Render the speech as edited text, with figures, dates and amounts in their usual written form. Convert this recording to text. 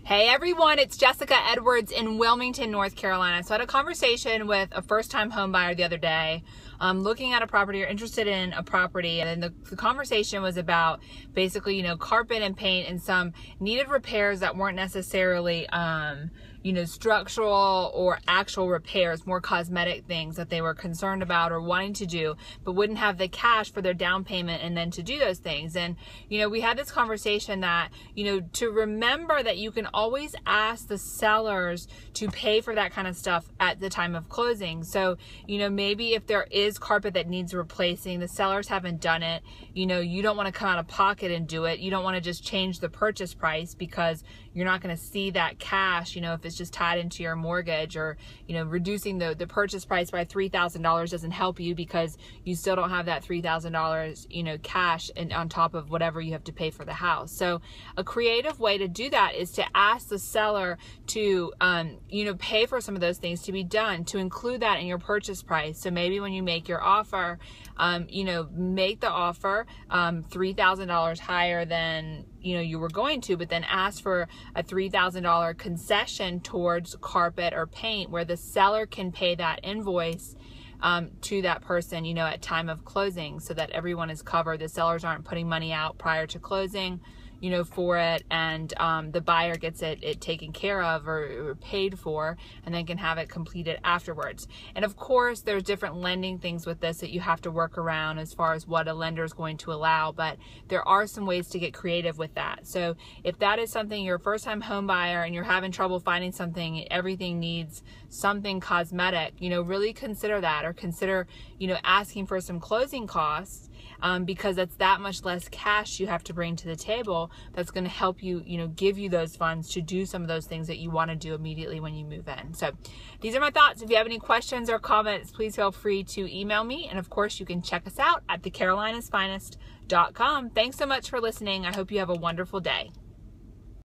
Hey everyone, it's Jessica Edwards in Wilmington, North Carolina. So I had a conversation with a first-time home buyer the other day, looking at a property or interested in a property, and then the conversation was about basically, carpet and paint and some needed repairs that weren't necessarily, structural or actual repairs, more cosmetic things that they were concerned about or wanting to do, but wouldn't have the cash for their down payment and then to do those things. And, we had this conversation that, to remember that you can always ask the sellers to pay for that kind of stuff at the time of closing. So, maybe if there is carpet that needs replacing, the sellers haven't done it, you don't want to come out of pocket and do it. You don't want to just change the purchase price because you're not going to see that cash, if it's just tied into your mortgage, or, reducing the purchase price by $3,000 doesn't help you because you still don't have that $3,000, cash on top of whatever you have to pay for the house. So a creative way to do that is to ask the seller to, pay for some of those things to be done, to include that in your purchase price. So maybe when you make your offer, make the offer $3,000 higher than you were going to, but then ask for a $3,000 concession towards carpet or paint where the seller can pay that invoice to that person, at time of closing, so that everyone is covered. The sellers aren't putting money out prior to closing, for it, and the buyer gets it taken care of or paid for, and then can have it completed afterwards. And of course, there's different lending things with this that you have to work around as far as what a lender is going to allow, but there are some ways to get creative with that. So if that is something, you're a first-time home buyer and you're having trouble finding something, everything needs something cosmetic, really consider that, or consider, asking for some closing costs, because that's that much less cash you have to bring to the table. That's going to help you, give you those funds to do some of those things that you want to do immediately when you move in. So these are my thoughts. If you have any questions or comments, please feel free to email me. And of course, you can check us out at thecarolinasfinest.com. Thanks so much for listening. I hope you have a wonderful day.